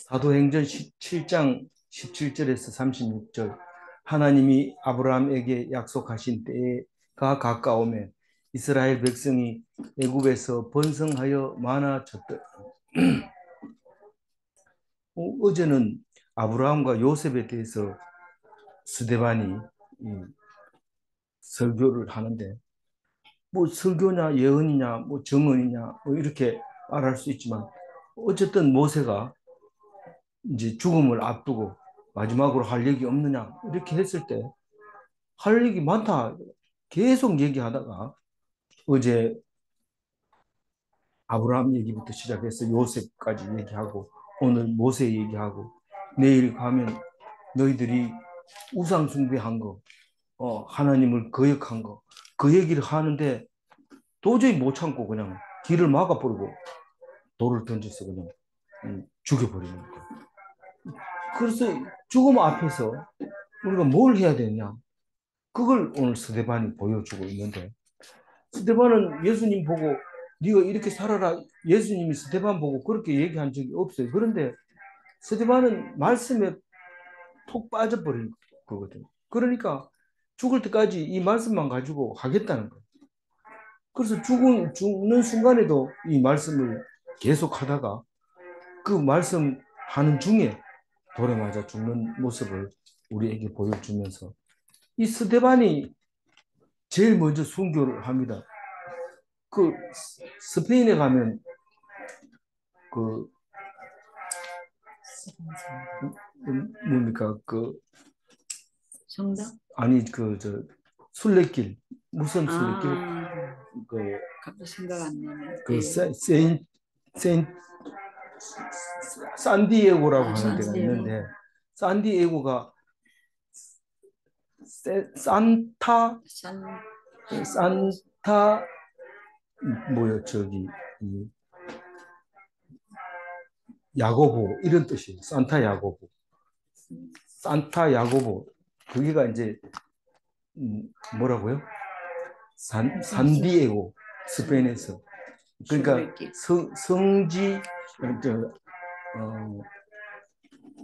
사도행전 7장 17절에서 36절. 하나님이 아브라함에게 약속하신 때가 가까우매 이스라엘 백성이 애굽에서 번성하여 많아졌다. 어제는 아브라함과 요셉에 대해서 스데반이 설교를 하는데, 뭐 설교냐 예언이냐 뭐 정언이냐 뭐 이렇게 말할 수 있지만, 어쨌든 모세가 이제 죽음을 앞두고 마지막으로 할 얘기 없느냐 이렇게 했을 때 할 얘기 많다 계속 얘기하다가, 어제 아브라함 얘기부터 시작해서 요셉까지 얘기하고, 오늘 모세 얘기하고, 내일 가면 너희들이 우상 숭배한 거, 하나님을 거역한 거, 그 얘기를 하는데 도저히 못 참고 그냥 길을 막아버리고 돌을 던져서 그냥 죽여버리는 거예요. 그래서 죽음 앞에서 우리가 뭘 해야 되냐, 그걸 오늘 스데반이 보여주고 있는데, 스데반은 예수님 보고 네가 이렇게 살아라, 예수님이 스데반 보고 그렇게 얘기한 적이 없어요. 그런데 스데반은 말씀에 톡 빠져버린 거거든요. 그러니까 죽을 때까지 이 말씀만 가지고 하겠다는 거예요. 그래서 죽는 순간에도 이 말씀을 계속 하다가 그 말씀 하는 중에 돌에 맞아 죽는 모습을 우리에게 보여주면서, 이 스데반이 제일 먼저 순교를 합니다. 그 스페인에 가면 그 뭡니까 그 성당? 아니 그 저 순례길, 무슨 순례길, 그 갑자기 생각 안 나네. 그 세인 산디에고라고 하는 데가 산디에고. 있는데, 산디에고가 산타 산타 뭐요 저기 야고보 이런 뜻이에요. 산타 야고보. 산타 야고보. 거기가 이제 뭐라고요? 산디에고, 스페인에서. 그러니까 성지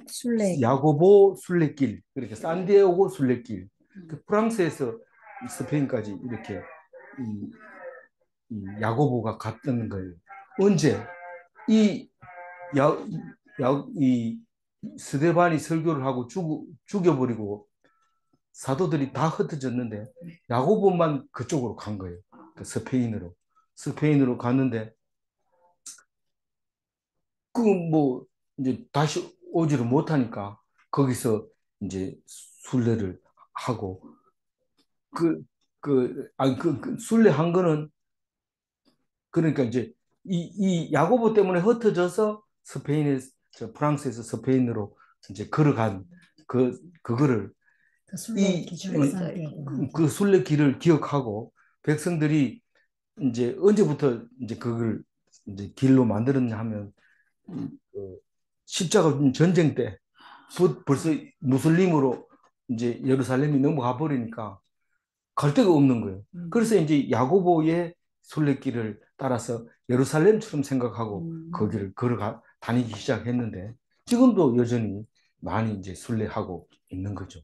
순례. 야고보 순례길, 그렇게 산디에고 순례길. 그 프랑스에서 스페인까지 이렇게 이 야고보가 갔던 거예요. 언제 이 이 스데반이 설교를 하고 죽여버리고 사도들이 다 흩어졌는데, 야고보만 그쪽으로 간 거예요. 그 스페인으로 갔는데, 그 뭐 이제 다시 오지를 못하니까 거기서 이제 순례를 하고, 그 순례한 거는, 그러니까 이제 이 야고보 때문에 흩어져서 프랑스에서 스페인으로 이제 걸어간 그거를, 이 그 순례길을 기억하고 백성들이 이제 언제부터 이제 그걸 이제 길로 만들었냐 하면, 그 십자가 전쟁 때 벌써 무슬림으로 이제 예루살렘이 넘어가 버리니까 갈 데가 없는 거예요. 그래서 이제 야고보의 순례길을 따라서 예루살렘처럼 생각하고 거기를 걸어가 다니기 시작했는데, 지금도 여전히 많이 이제 순례하고 있는 거죠.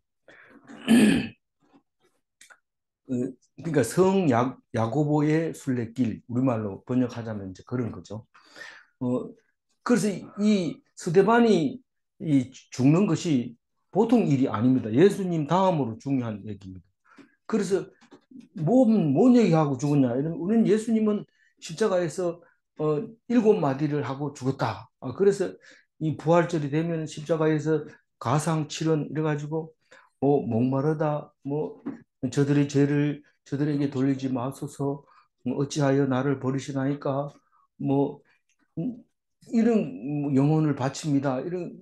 그러니까 야고보의 순례길, 우리말로 번역하자면 이제 그런 거죠. 그래서 이 스데반이 죽는 것이 보통 일이 아닙니다. 예수님 다음으로 중요한 얘기입니다. 그래서 뭔 얘기하고 죽었냐 이러면, 우리는 예수님은 십자가에서 7마디를 하고 죽었다. 그래서 이 부활절이 되면 십자가에서 가상칠언 이래가지고, 목마르다, 저들의 죄를 저들에게 돌리지 마소서, 어찌하여 나를 버리시나이까, 뭐 이런 영혼을 바칩니다, 이런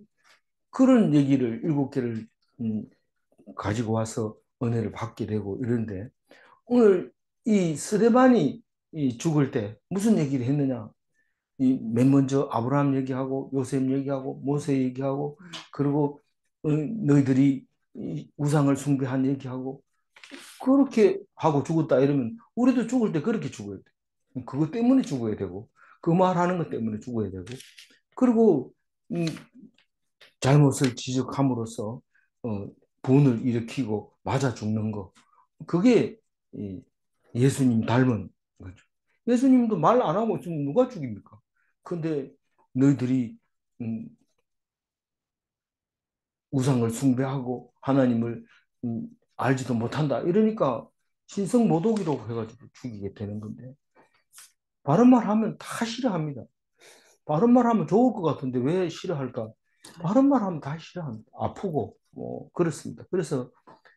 그런 얘기를 7개를 가지고 와서 은혜를 받게 되고 이런데, 오늘 이 스데반이 죽을 때 무슨 얘기를 했느냐? 맨 먼저 아브라함 얘기하고 요셉 얘기하고 모세 얘기하고, 그리고 너희들이 우상을 숭배한 얘기하고, 그렇게 하고 죽었다 이러면 우리도 죽을 때 그렇게 죽어야 돼. 그것 때문에 죽어야 되고, 그 말하는 것 때문에 죽어야 되고, 그리고 잘못을 지적함으로써 분을 일으키고 맞아 죽는 거. 그게 예수님 닮은 거죠. 예수님도 말 안 하고 있으면 누가 죽입니까? 근데 너희들이 우상을 숭배하고 하나님을 알지도 못한다. 이러니까 신성모독이라고 해가지고 죽이게 되는 건데 바른 말 하면 다 싫어합니다. 바른 말 하면 좋을 것 같은데 왜 싫어할까? 바른 말 하면 다 싫어합니다. 아프고 뭐 그렇습니다. 그래서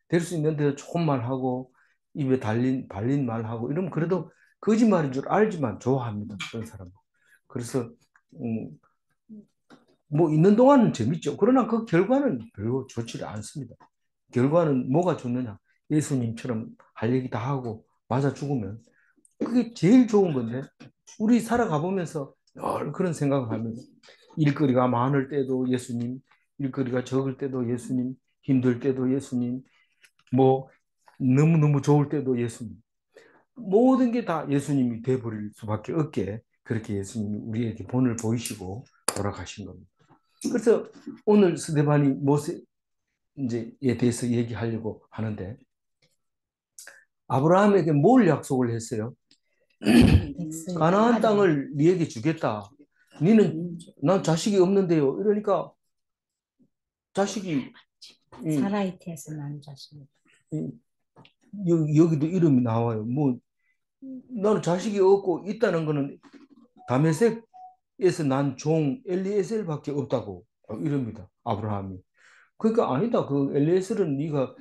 될 수 있는 대로 좋은 말 하고 입에 발린 말 하고 이러면 그래도 거짓말인 줄 알지만 좋아합니다. 그런 사람. 그래서 음, 뭐 있는 동안은 재밌죠. 그러나 그 결과는 별로 좋지 않습니다. 결과는 뭐가 좋느냐? 예수님처럼 할 얘기 다 하고 맞아 죽으면 그게 제일 좋은 건데 우리 살아가 보면서 늘 그런 생각을 합니다. 일거리가 많을 때도 예수님, 일거리가 적을 때도 예수님, 힘들 때도 예수님, 뭐 너무너무 좋을 때도 예수님. 모든 게 다 예수님이 돼버릴 수밖에 없게 그렇게 예수님이 우리에게 본을 보이시고 돌아가신 겁니다. 그래서 오늘 스데반이 모세 이제에 대해서 얘기하려고 하는데 아브라함에게 뭘 약속을 했어요? 가나안 땅을 네에게 주겠다. 너는 난 자식이 없는데요. 이러니까 자식이 사라이트에서 난 자식. 여기도 이름이 나와요. 뭐 나는 자식이 없고 있다는 거는 다메섹에서 난 종 엘리에셀밖에 없다고 이럽니다. 아브라함이. 그러니까 아니다. 그 엘리에셀은 네가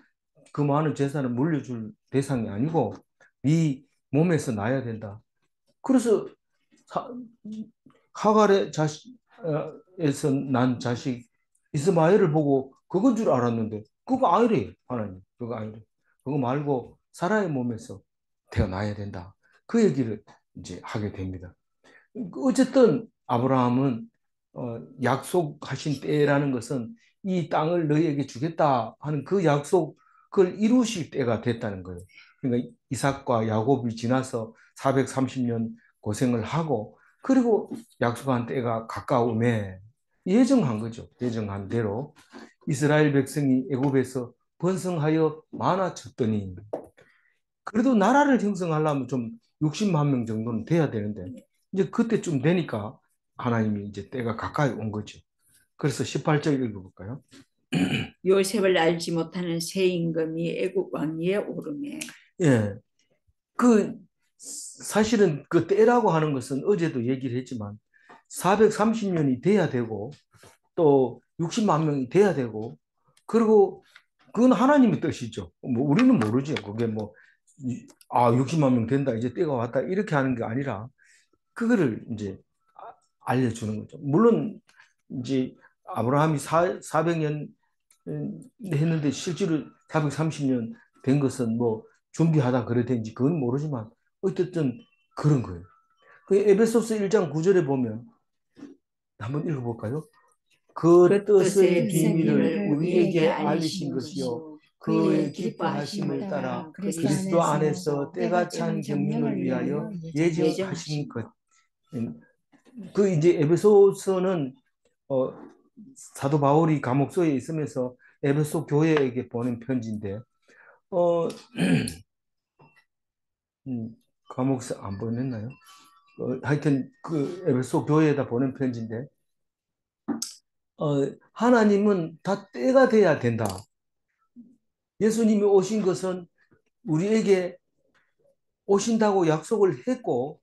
그 많은 재산을 물려줄 대상이 아니고 네 몸에서 나야 된다. 그래서 하갈의 자식에서 난 자식 이스마엘을 보고 그건 줄 알았는데 그거 아니래 하나님. 그거 아니래. 그거 말고 사라의 몸에서 태어나야 된다. 그 얘기를 이제 하게 됩니다. 어쨌든 아브라함은 약속하신 때라는 것은 이 땅을 너희에게 주겠다 하는 그 약속을 이루실 때가 됐다는 거예요. 그러니까 이삭과 야곱이 지나서 430년 고생을 하고 그리고 약속한 때가 가까움에 예정한 거죠. 예정한 대로 이스라엘 백성이 애굽에서 번성하여 많아졌더니 그래도 나라를 형성하려면 좀 60만 명 정도는 돼야 되는데 이제 그때쯤 되니까 하나님이 이제 때가 가까이 온 거죠. 그래서 18절 읽어볼까요? 요셉을 알지 못하는 새 임금이 애국 왕위에 오르매. 예, 그 사실은 그 때라고 하는 것은 어제도 얘기를 했지만 430년이 돼야 되고 또 60만 명이 돼야 되고 그리고 그건 하나님의 뜻이죠. 뭐 우리는 모르죠. 그게 뭐 60만 명 된다 이제 때가 왔다 이렇게 하는 게 아니라 그거를 이제 알려주는 거죠. 물론 이제 아브라함이 400년 했는데 실제로 430년 된 것은 뭐 준비하다 그랬든지 그건 모르지만 어쨌든 그런 거예요. 그 에베소서 1장 9절에 보면 한번 읽어볼까요? 그 뜻의 비밀을 우리에게 알리신 것이요 그의 기뻐하심을 따라 그리스도 안에서 때가 찬 경륜을 위하여 예정하신 것. 그 이제 에베소서는 어, 사도 바울이 감옥소에 있으면서 에베소 교회에게 보낸 편지인데 어, 감옥소 안 보냈나요? 하여튼 그 에베소 교회에다 보낸 편지인데 하나님은 다 때가 돼야 된다. 예수님이 오신 것은 우리에게 오신다고 약속을 했고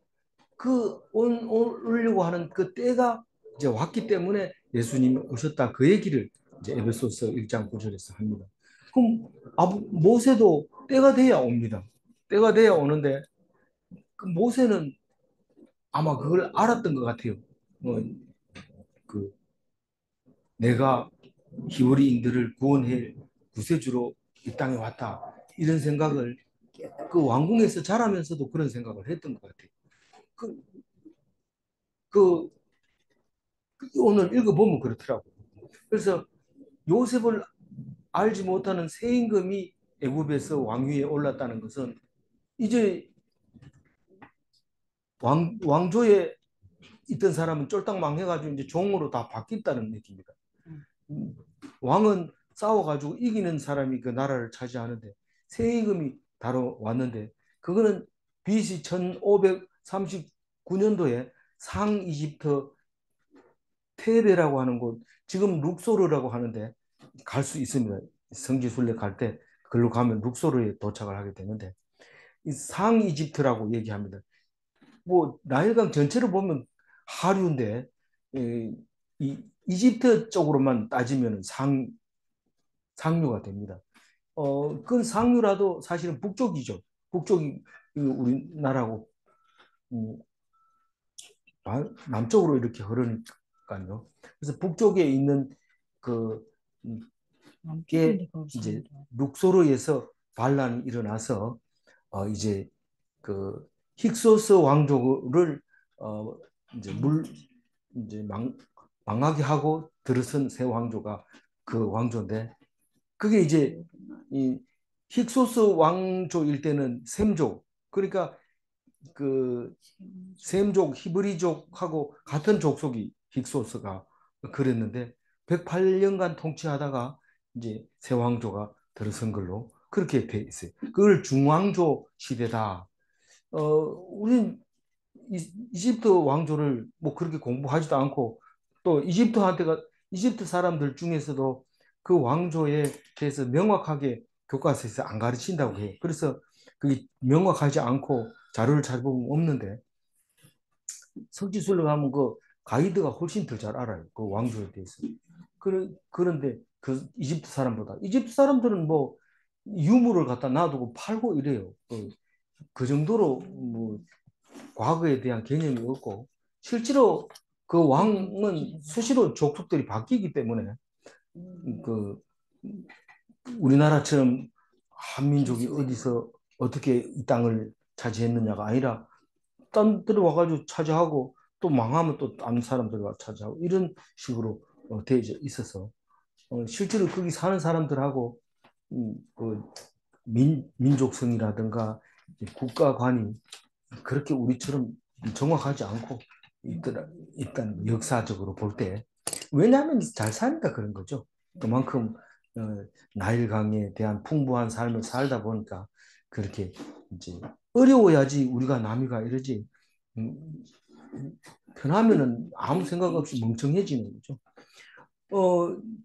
그 오려고 하는 그 때가 이제 왔기 때문에 예수님이 오셨다. 그 얘기를 이제 에베소서 1장 9절에서 합니다. 그럼 모세도 때가 돼야 옵니다. 때가 돼야 오는데 그 모세는 아마 그걸 알았던 것 같아요. 그 내가 히브리인들을 구원해 구세주로 이 땅에 왔다. 이런 생각을 그 왕궁에서 자라면서도 그런 생각을 했던 것 같아요. 그, 그 오늘 읽어보면 그렇더라고요. 그래서 요셉을 알지 못하는 새 임금이 애굽에서 왕위에 올랐다는 것은 이제 왕조에 있던 사람은 쫄딱 망해가지고 이제 종으로 다 바뀌었다는 얘기입니다. 왕은 싸워가지고 이기는 사람이 그 나라를 차지하는데 세임금이 다뤄왔는데 그거는 BC 1539년도에 상 이집트 테베라고 하는 곳, 지금 룩소르라고 하는데 갈 수 있습니다. 성지순례 갈 때 글로 가면 룩소르에 도착을 하게 되는데 이 상 이집트라고 얘기합니다. 뭐 나일강 전체를 보면 하류인데 이 이집트 쪽으로만 따지면 상류가 됩니다. 그건 상류라도 사실은 북쪽이죠. 북쪽이 우리나라고 음, 남쪽으로 이렇게 흐르니까요. 그래서 북쪽에 있는 그 게 이제 룩소르에서 반란이 일어나서 이제 그 힉소스 왕조를 어 이제 이제 망하게 하고 들어선 새 왕조가 그 왕조인데 그게 이제 이 힉소스 왕조일 때는 셈족 그러니까 그 셈족 히브리족하고 같은 족속이 힉소스가 그랬는데 108년간 통치하다가 이제 새 왕조가 들어선 걸로 그렇게 돼 있어요. 그걸 중왕조 시대다. 우린 이집트 왕조를 뭐 그렇게 공부하지도 않고 또 이집트 사람들 중에서도 그 왕조에 대해서 명확하게 교과서에서 안 가르친다고 해요. 그래서 그게 명확하지 않고 자료를 찾아보면 없는데 성지순례 가면 그 가이드가 훨씬 더 잘 알아요. 그 왕조에 대해서. 그런데 그 이집트 사람보다 이집트 사람들은 뭐 유물을 갖다 놔두고 팔고 이래요. 그 정도로 뭐 과거에 대한 개념이 없고 실제로 그 왕은 수시로 족속들이 바뀌기 때문에 그 우리나라처럼 한민족이 어디서 어떻게 이 땅을 차지했느냐가 아니라 딴 데로 와가지고 차지하고 또 망하면 또 다른 사람들 와 차지하고 이런 식으로 되어 있어서 실제로 거기 사는 사람들하고 그 민족성이라든가 국가관이 그렇게 우리처럼 정확하지 않고 일단 역사적으로 볼 때 왜냐하면 잘 사니까 그런 거죠. 그만큼 나일강에 대한 풍부한 삶을 살다 보니까 그렇게 이제 어려워야지 우리가 남이가 이러지 음, 편하면은 아무 생각 없이 멍청해지는 거죠.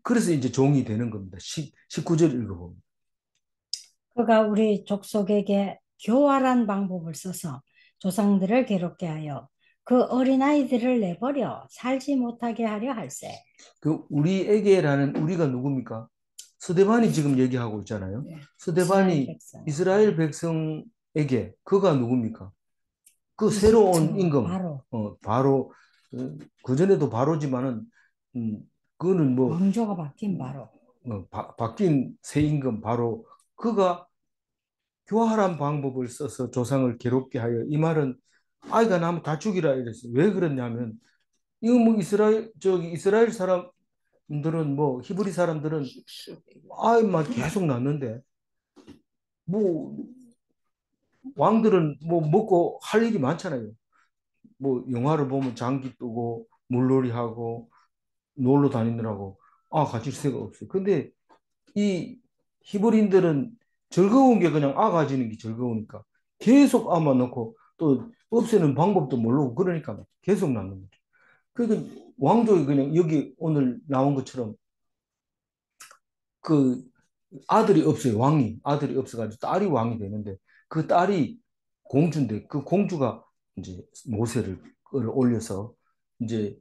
그래서 이제 종이 되는 겁니다. 19절 읽어봅니다. 그가 우리 족속에게 교활한 방법을 써서 조상들을 괴롭게 하여 그 어린아이들을 내버려 살지 못하게 하려 할세. 그 우리에게라는 우리가 누굽니까? 스데반이 지금 얘기하고 있잖아요. 네. 스데반이 이스라엘 백성에게 그가 누굽니까? 그 새로운 임금. 바로 그 전에도 바로지만은 그거는 뭐 왕조가 바뀐 바로. 바뀐 새 임금 바로 그가 교활한 방법을 써서 조상을 괴롭게 하여 이 말은 아이가 나면 다 죽이라 이랬어요. 왜 그랬냐면 이거 뭐 이스라엘 사람들은 뭐 히브리 사람들은 아이만 계속 낳는데 뭐 왕들은 뭐 먹고 할 일이 많잖아요. 뭐 영화를 보면 장기 뜨고 물놀이 하고 놀러 다니느라고 가질 새가 없어요. 근데 이 히브리인들은 즐거운 게 그냥 가지는 게 즐거우니까 계속 아만 넣고 또 없애는 방법도 모르고 그러니까 계속 낳는 거죠. 그러니까 왕족이 그냥 여기 오늘 나온 것처럼 그 아들이 없어요. 아들이 없어가지고 딸이 왕이 되는데 그 딸이 공주인데 그 공주가 이제 모세를 끌어올려서 이제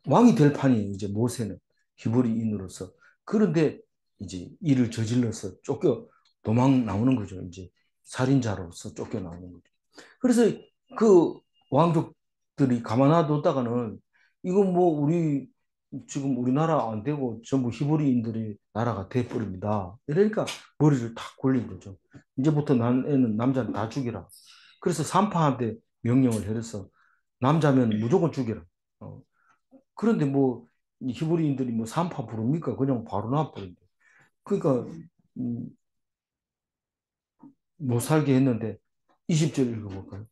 왕이 될 판이에요. 이제 모세는 히브리인으로서. 그런데 이제 일을 저질러서 쫓겨 도망 나오는 거죠. 이제 살인자로서 쫓겨 나오는 거죠. 그래서 그 왕족들이 가만놔뒀다가는 이건 뭐 우리 지금 우리나라 안 되고 전부 히브리인들의 나라가 돼버립니다. 이러니까 머리를 탁 굴린 거죠. 이제부터 난 애는 남자는 다 죽여라. 그래서 산파한테 명령을 해서 남자면 무조건 죽여라. 그런데 뭐 히브리인들이 뭐 산파 부릅니까? 그냥 바로 놔버린대. 그러니까 음, 못 살게 했는데 20절 읽어볼까요?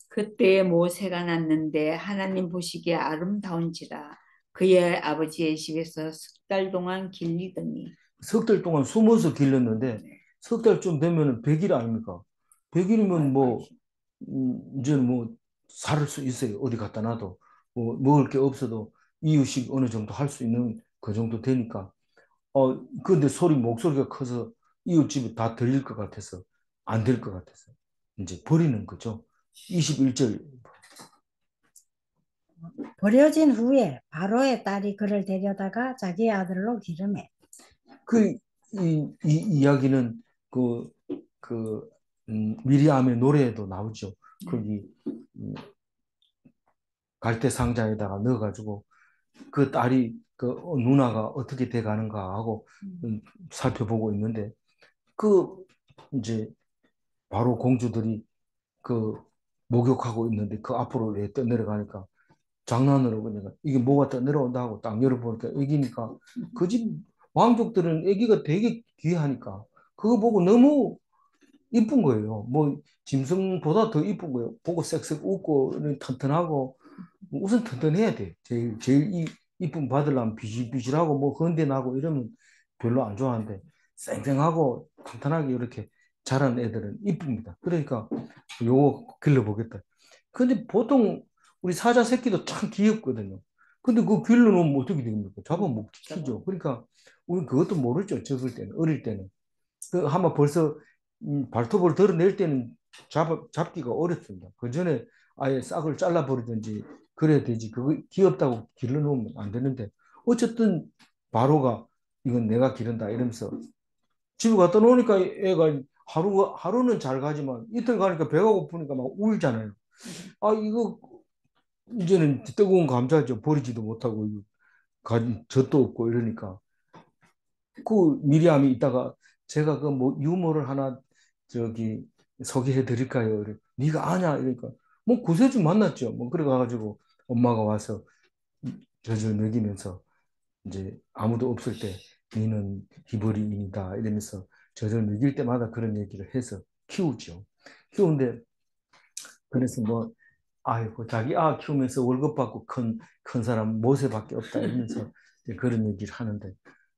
그때에 모세가 났는데 하나님 보시기에 아름다운지라 그의 아버지의 집에서 석 달 동안 길리더니 석 달 동안 숨어서 길렀는데 석 달쯤 되면은 100일 아닙니까? 100일이면 뭐 이제는 뭐 살 수 있어요. 어디 갖다 놔도 뭐 먹을 게 없어도 이유식 어느 정도 할 수 있는 그 정도 되니까 근데 목소리가 커서 이웃집에 다 들릴 것 같아서 안 될 것 같아서 이제 버리는 거죠. 21절. 버려진 후에 바로의 딸이 그를 데려다가 자기 아들로 기르매. 이 이야기는 그 미리암의 노래에도 나오죠. 거기 음, 갈대 상자에다가 넣어가지고 그 딸이 그 누나가 어떻게 돼 가는가 하고 살펴보고 있는데 그 이제 바로 공주들이 그 목욕하고 있는데 그 앞으로 왜 떠내려가니까 장난으로 그러니까 이게 뭐가 떠내려온다 하고 딱 열어보니까 애기니까 그 집 왕족들은 애기가 되게 귀하니까 그거 보고 너무 이쁜 거예요. 뭐 짐승보다 더 이쁜 거예요. 보고 쓱쓱 웃고 튼튼하고 우선 튼튼해야 돼. 제일 이쁨 받으려면 비실비실하고 뭐 건대나고 이러면 별로 안 좋아하는데 쌩쌩하고 탄탄하게 이렇게 자란 애들은 이쁩니다. 그러니까 요거 길러보겠다. 근데 보통 우리 사자 새끼도 참 귀엽거든요. 근데 그거 길러놓으면 어떻게 됩니까? 잡아먹 지키죠. 그러니까 우리 그것도 모르죠. 적을 때는, 어릴 때는. 그 아마 벌써 발톱을 드러낼 때는 잡기가 어렵습니다. 그 전에 아예 싹을 잘라버리든지 그래야 되지. 그거 귀엽다고 길러놓으면 안 되는데 어쨌든 바로가 이건 내가 기른다 이러면서 집에 갖다 놓으니까 애가 하루는 잘 가지만 이틀 가니까 배가 고프니까 막 울잖아요. 아 이거 이제는 뜨거운 감자죠. 버리지도 못하고 젖도 없고 이러니까 그 미리암이 있다가 제가 그 뭐 유머를 하나 저기 소개해 드릴까요? 네가 아냐? 이러니까 뭐 구세주 만났죠. 뭐 그래 가지고 엄마가 와서 젖을 먹이면서 이제 아무도 없을 때 너는 히브리인이다 이러면서 젖을 먹일 때마다 그런 얘기를 해서 키우죠. 키우는데 그래서 뭐 아이고 자기 키우면서 월급 받고 큰 사람 모세밖에 없다 이러면서 이제 그런 얘기를 하는데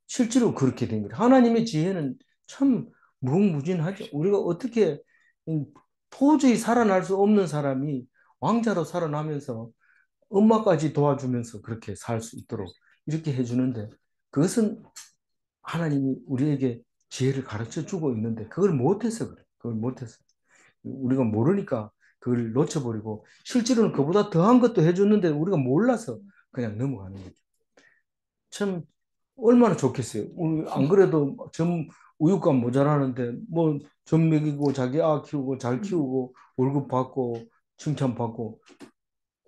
실제로 그렇게 된 거예요. 하나님의 지혜는 참 무궁무진하죠. 우리가 어떻게 도저히 살아날 수 없는 사람이 왕자로 살아나면서 엄마까지 도와주면서 그렇게 살 수 있도록 이렇게 해주는데 그것은 하나님이 우리에게 지혜를 가르쳐 주고 있는데 그걸 못해서 그래. 그걸 못해서. 우리가 모르니까 그걸 놓쳐버리고 실제로는 그보다 더한 것도 해줬는데 우리가 몰라서 그냥 넘어가는 거죠. 참 얼마나 좋겠어요. 안 그래도 우유값 모자라는데 뭐 젖 먹이고 자기 키우고 잘 키우고 월급 받고 칭찬받고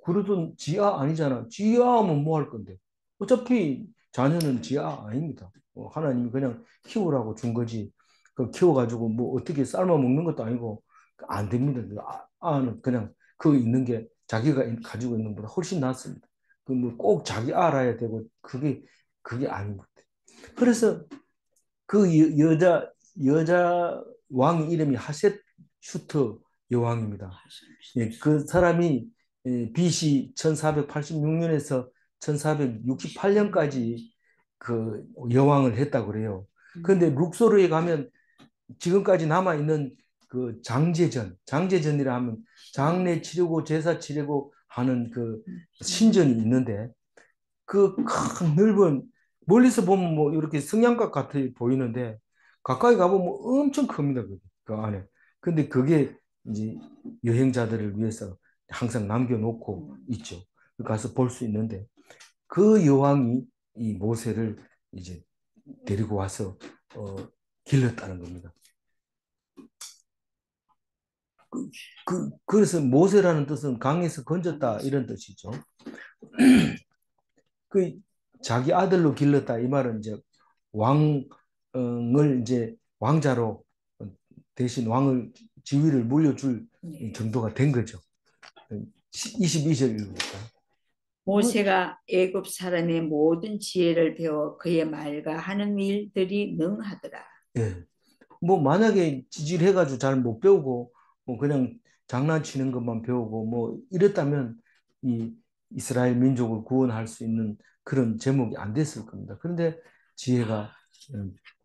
그러던 지아 아니잖아. 지아하면 뭐 할 건데. 어차피 자녀는 지아 아닙니다. 하나님이 그냥 키우라고 준 거지. 그 키워가지고 뭐 어떻게 삶아 먹는 것도 아니고 안 됩니다. 아는 그냥 그 있는 게 자기가 가지고 있는 것보다 훨씬 낫습니다. 그 뭐 꼭 자기 알아야 되고 그게 아닙니다. 그래서 그 여자 왕 이름이 하셋 슈터 여왕입니다. 예, 그 사람이 BC 1486년에서 1468년까지 그 여왕을 했다고 그래요. 그런데 룩소르에 가면 지금까지 남아 있는 그 장제전이라 하면 장례 치르고 제사 치르고 하는 그 신전이 있는데 그 큰 넓은 멀리서 보면 뭐 이렇게 성냥갑 같아 보이는데 가까이 가보면 엄청 큽니다. 그 안에. 근데 그게 이제 여행자들을 위해서 항상 남겨놓고 있죠. 가서 볼 수 있는데 그 여왕이 이 모세를 이제 데리고 와서 길렀다는 겁니다. 그래서 모세라는 뜻은 강에서 건졌다 이런 뜻이죠. 그 자기 아들로 길렀다 이 말은 이제 왕을 이제 왕자로 대신 왕을 지위를 물려줄 정도가 된 거죠. 22절 읽어볼까요? 모세가 애굽 사람의 모든 지혜를 배워 그의 말과 하는 일들이 능하더라. 예. 뭐 만약에 지질해가지고 잘 못 배우고 뭐 그냥 장난치는 것만 배우고 뭐 이랬다면 이 이스라엘 민족을 구원할 수 있는 그런 제목이 안 됐을 겁니다. 그런데 지혜가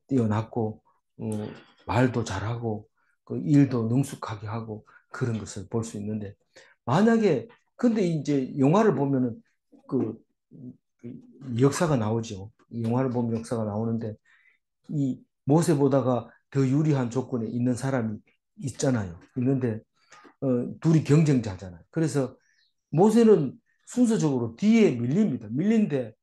뛰어났고 말도 잘하고 그 일도 능숙하게 하고 그런 것을 볼 수 있는데 만약에 근데 이제 영화를 보면은 그 역사가 나오죠. 영화를 보면 역사가 나오는데 이 모세보다가 더 유리한 조건에 있는 사람이 있잖아요. 있는데 둘이 경쟁자잖아요. 그래서 모세는 순서적으로 뒤에 밀립니다. 밀린데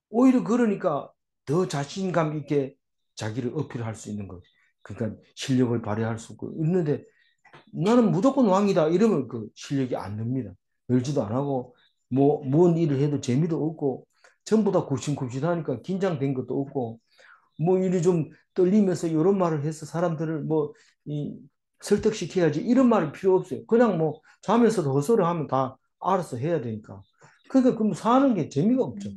오히려 그러니까 더 자신감 있게 자기를 어필할 수 있는 거. 그러니까 실력을 발휘할 수 있는데 나는 무조건 왕이다 이러면 그 실력이 안 늡니다. 늘지도 안 하고 뭐 뭔 일을 해도 재미도 없고 전부 다 굽신굽신하니까 긴장된 것도 없고 뭐 일이 좀 떨리면서 이런 말을 해서 사람들을 뭐 설득시켜야지 이런 말이 필요 없어요. 그냥 뭐 자면서도 헛소리하면 다 알아서 해야 되니까. 그러니까 그럼 사는 게 재미가 없죠.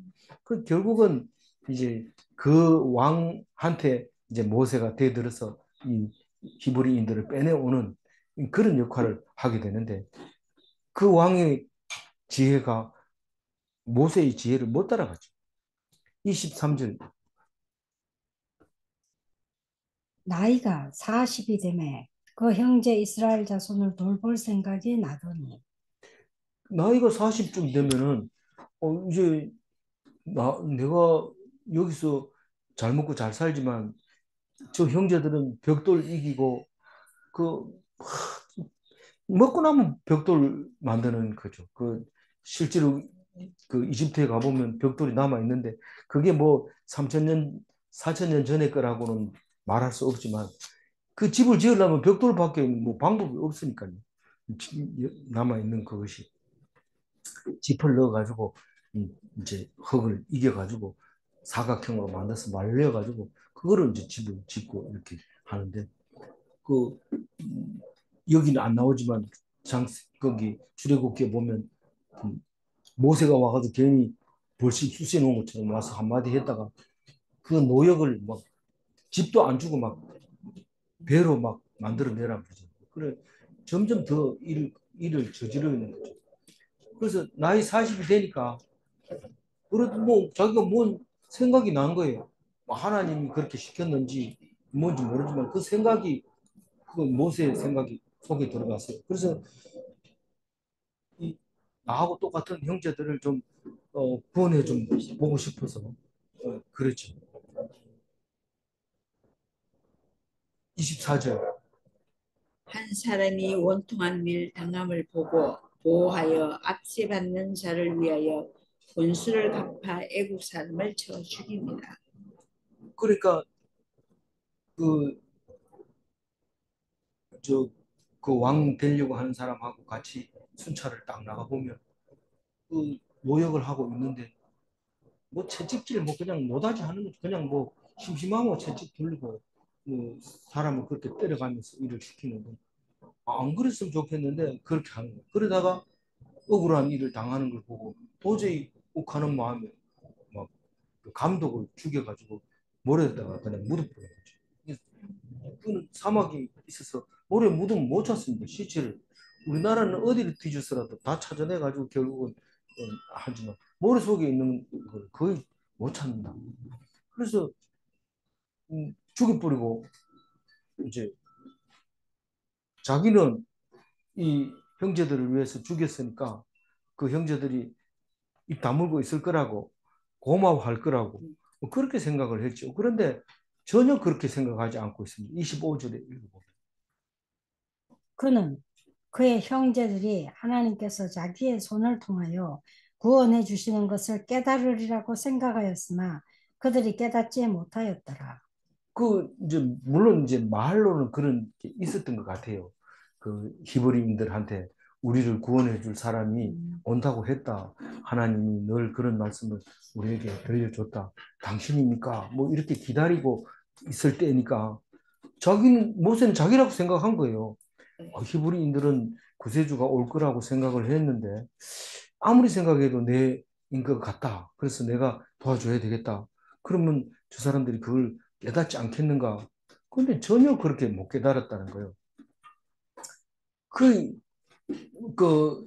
그 결국은 이제 그 왕한테 이제 모세가 대들어서 이 히브리인들을 빼내오는 그런 역할을 하게 되는데 그 왕의 지혜가 모세의 지혜를 못 따라가죠. 23절 나이가 40이 되매 그 형제 이스라엘 자손을 돌볼 생각이 나더니 나이가 40쯤 되면은 이제 내가 여기서 잘 먹고 잘 살지만 저 형제들은 벽돌 이기고 그 먹고 나면 벽돌 만드는 거죠. 그 실제로 그 이집트에 가보면 벽돌이 남아 있는데 그게 뭐 3천년 4천년 전의 거라고는 말할 수 없지만 그 집을 지으려면 벽돌밖에 뭐 방법이 없으니까요. 남아 있는 그것이 짚을 넣어가지고 이제 흙을 이겨가지고 사각형으로 만들어서 말려가지고 그거를 이제 집을 짓고 이렇게 하는데 그 여기는 안 나오지만 거기 출애굽기에 보면 모세가 와가지고 괜히 벌씩 쑤셔 놓은 것처럼 와서 한마디 했다가 그 노역을 막 집도 안 주고 막 배로 막 만들어내란 거죠. 그래 점점 더 일을 저지르는 거죠. 그래서 나이 40이 되니까 그래도 뭐 자기가 뭔 생각이 난 거예요. 뭐 하나님이 그렇게 시켰는지 뭔지 모르지만 그 생각이 그 모세의 생각이 속에 들어갔어요. 그래서 나하고 똑같은 형제들을 좀 구원해 좀 보고 싶어서 그렇죠. 24절. 한 사람이 원통한 일 당함을 보고 보호하여 압제받는 자를 위하여 원수를 갚아 애국 사람을 쳐 죽입니다. 그러니까 그 저 그 왕 되려고 하는 사람하고 같이 순찰을 딱 나가 보면 그 노역을 하고 있는데 뭐 채찍질 뭐 그냥 노다지 하는 거죠. 그냥 뭐 심심하면 채찍 들고 뭐 사람을 그렇게 때려가면서 일을 시키는 거. 안 그랬으면 좋겠는데 그렇게 하는 거예요. 그러다가 억울한 일을 당하는 걸 보고 도저히 욱하는 마음에 막 그 감독을 죽여가지고 모래에다가 그냥 묻어버린 거죠. 그는 사막이 있어서 모래 묻으면 못 찾습니다. 시체를. 우리나라는 어디를 뒤져서라도 다 찾아내가지고 결국은 하지만 모래 속에 있는 걸 거의 못 찾는다. 그래서 죽여버리고 이제 자기는 이 형제들을 위해서 죽였으니까 그 형제들이 입 다물고 있을 거라고 고마워할 거라고 뭐 그렇게 생각을 했죠. 그런데 전혀 그렇게 생각하지 않고 있습니다. 25절에 읽어보면. 그는 그의 형제들이 하나님께서 자기의 손을 통하여 구원해 주시는 것을 깨달으리라고 생각하였으나 그들이 깨닫지 못하였더라. 그 이제 물론 이제 말로는 그런 게 있었던 것 같아요. 그 히브리인들한테 우리를 구원해 줄 사람이 온다고 했다. 하나님이 늘 그런 말씀을 우리에게 들려줬다. 당신입니까? 뭐 이렇게 기다리고 있을 때니까 자기는 모세는 자기라고 생각한 거예요. 히브리인들은 구세주가 올 거라고 생각을 했는데 아무리 생각해도 내인 것 같다. 그래서 내가 도와줘야 되겠다. 그러면 저 사람들이 그걸 깨닫지 않겠는가? 근데 전혀 그렇게 못 깨달았다는 거예요. 그, 그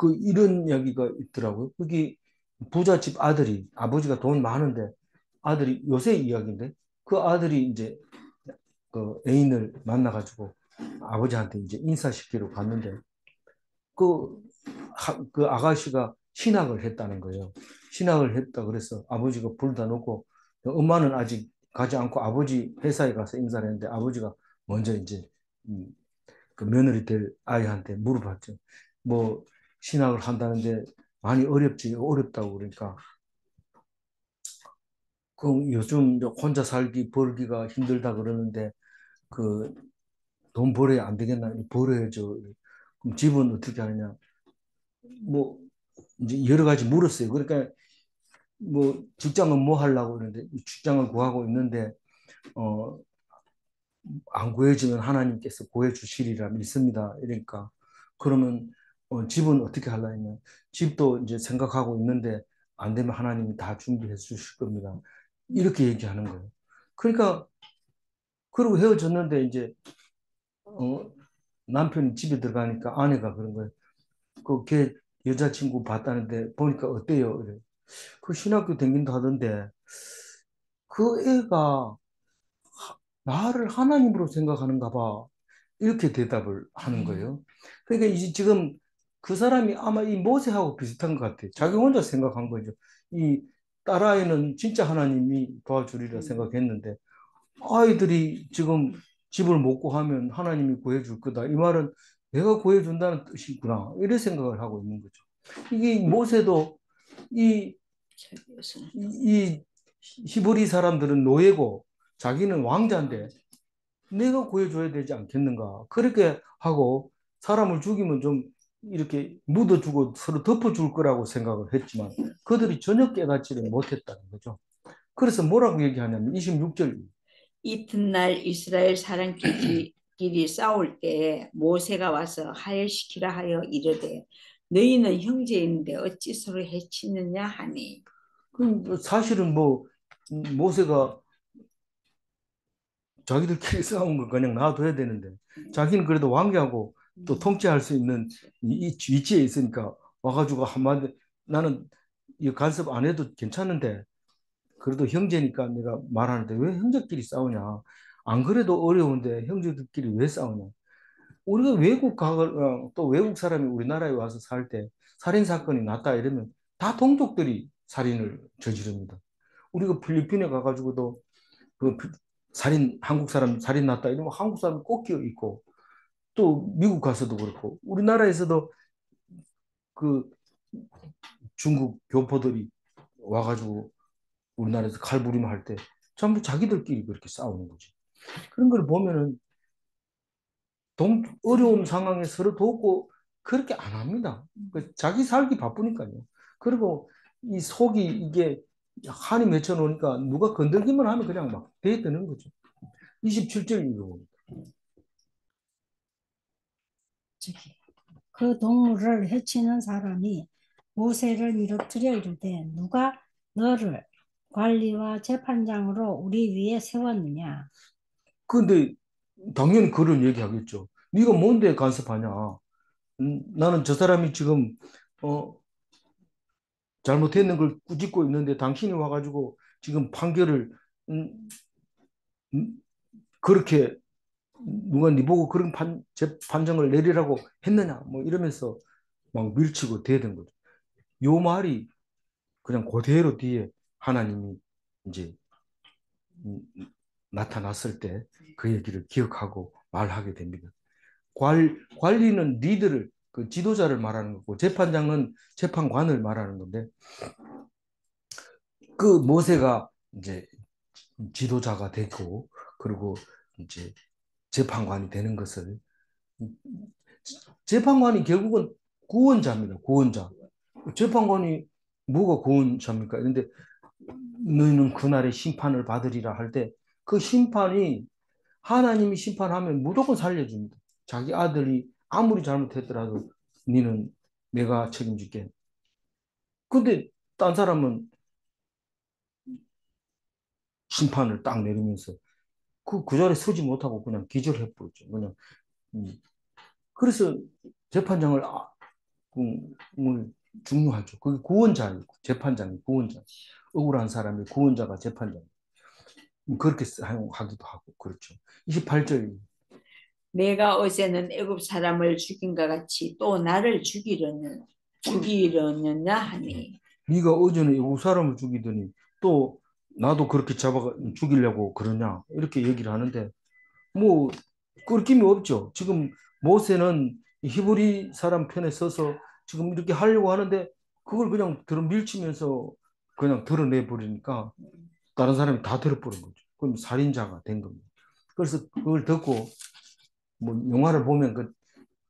그 이런 이야기가 있더라고요. 거기 부잣집 아들이 아버지가 돈 많은데 아들이 요새 이야기인데 그 아들이 이제 그 애인을 만나가지고 아버지한테 이제 인사시키러 갔는데 그, 그 아가씨가 신학을 했다는 거예요. 신학을 했다 그래서 아버지가 불다 놓고 엄마는 아직 가지 않고 아버지 회사에 가서 인사를 했는데 아버지가 먼저 이제 음, 그 며느리 될 아이한테 물어봤죠. 뭐 신학을 한다는데 많이 어렵지 어렵다고 그러니까 그 요즘 혼자 살기 벌기가 힘들다 그러는데 그 돈 벌어야 안 되겠나 벌어야죠. 그럼 집은 어떻게 하느냐 뭐 이제 여러 가지 물었어요. 그러니까 뭐 직장은 뭐 하려고 그러는데 직장을 구하고 있는데 어 안 구해지면 하나님께서 구해주시리라 믿습니다. 이러니까 그러면 집은 어떻게 하려 했냐? 집도 이제 생각하고 있는데 안 되면 하나님이 다 준비해 주실 겁니다. 이렇게 얘기하는 거예요. 그러니까 그러고 헤어졌는데 이제 어, 남편이 집에 들어가니까 아내가 그런 거예요. 그 걔 여자친구 봤다는데 보니까 어때요? 이래. 그 신학교 다닌다 하던데 그 애가 나를 하나님으로 생각하는가 봐. 이렇게 대답을 하는 거예요. 그러니까 이제 지금 그 사람이 아마 이 모세하고 비슷한 것 같아요. 자기 혼자 생각한 거죠. 이 딸아이는 진짜 하나님이 도와주리라 생각했는데 아이들이 지금 집을 못 구하면 하나님이 구해줄 거다. 이 말은 내가 구해준다는 뜻이구나. 이런 생각을 하고 있는 거죠. 이게 모세도 이, 이 히브리 사람들은 노예고 자기는 왕자인데 내가 구해줘야 되지 않겠는가. 그렇게 하고 사람을 죽이면 좀 이렇게 묻어주고 서로 덮어줄 거라고 생각을 했지만 그들이 전혀 깨닫지를 못했다는 거죠. 그래서 뭐라고 얘기하냐면 26절 이튿날 이스라엘 사람끼리 싸울 때 모세가 와서 하야시키라 하여 이르되 너희는 형제인데 어찌 서로 해치느냐 하니. 사실은 뭐 모세가 자기들끼리 싸운 거 그냥 놔둬야 되는데 자기는 그래도 왕자하고 또 통치할 수 있는 이 위치에 있으니까 와가지고 한마디 나는 이 간섭 안 해도 괜찮은데 그래도 형제니까 내가 말하는데 왜 형제끼리 싸우냐 안 그래도 어려운데 형제들끼리 왜 싸우냐 우리가 외국 가고 또 외국 사람이 우리나라에 와서 살 때 살인 사건이 났다 이러면 다 동족들이 살인을 저지릅니다. 우리가 필리핀에 가가지고도 그 살인 한국 사람 살인 났다 이러면 한국 사람 꼭 끼어 있고 또 미국 가서도 그렇고 우리나라에서도 그 중국 교포들이 와가지고 우리나라에서 칼부림 할 때 전부 자기들끼리 그렇게 싸우는 거지. 그런 걸 보면은 어려운 상황에 서로 돕고 그렇게 안 합니다. 자기 살기 바쁘니까요. 그리고 이 속이 이게 한이 맺혀 놓으니까 누가 건들기만 하면 그냥 막 대드는 거죠. 27절 읽어봅니다. 그 동물을 해치는 사람이 모세를 이르뜨려 이르되 누가 너를 관리와 재판장으로 우리 위에 세웠느냐. 근데 당연히 그런 얘기하겠죠. 네가 뭔데 간섭하냐? 나는 저 사람이 지금 어, 잘못했는 걸 꾸짖고 있는데 당신이 와가지고 지금 판결을 음, 그렇게 누가 네 보고 그런 판정을 내리라고 했느냐? 뭐 이러면서 막 밀치고 대든 거죠. 요 말이 그냥 그대로 뒤에 하나님이 이제 음, 나타났을 때 그 얘기를 기억하고 말하게 됩니다. 관리는 리더를 그 지도자를 말하는 거고 재판장은 재판관을 말하는 건데 그 모세가 이제 지도자가 되고 그리고 이제 재판관이 되는 것을 재판관이 결국은 구원자입니다. 구원자. 재판관이 뭐가 구원자입니까? 그런데 너희는 그날의 심판을 받으리라 할 때 그 심판이 하나님이 심판하면 무조건 살려줍니다. 자기 아들이 아무리 잘못했더라도 너는 내가 책임질게. 근데 딴 사람은 심판을 딱 내리면서 그 자리에 서지 못하고 그냥 기절해 버렸죠. 그냥 그래서 재판장을 중요하죠. 그게 구원자이고 재판장이 구원자. 억울한 사람이 구원자가 재판장. 그렇게 사용하기도 하고 그렇죠. 28절. 내가 어제는 애굽 사람을 죽인과 같이 또 나를 죽이려느냐 하니 네가 어제는 애국 사람을 죽이더니 또 나도 그렇게 잡아 죽이려고 그러냐 이렇게 얘기를 하는데 뭐 끓김이 없죠. 지금 모세는 히브리 사람 편에 서서 지금 이렇게 하려고 하는데 그걸 그냥 들어 밀치면서 그냥 드러내 버리니까 다른 사람이 다 들어버린 거죠. 그럼 살인자가 된 겁니다. 그래서 그걸 듣고 뭐 영화를 보면 그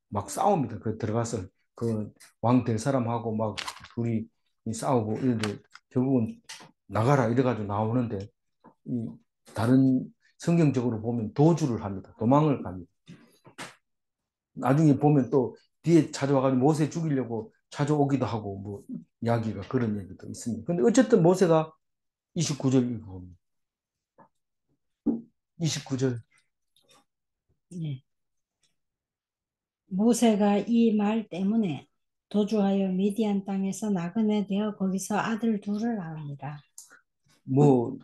막 싸웁니다. 그 들어가서 그 왕 될 사람하고 막 둘이 싸우고 이런데 결국은 나가라 이래가지고 나오는데 이 다른 성경적으로 보면 도주를 합니다. 도망을 갑니다. 나중에 보면 또 뒤에 찾아와가지고 모세 죽이려고 찾아오기도 하고 뭐 이야기가 그런 얘기도 있습니다. 근데 어쨌든 모세가 29절 읽어봅니다. 29절. 네. 모세가 이 말 때문에 도주하여 미디안 땅에서 나그네 되어 거기서 아들 둘을 낳으니라. 뭐,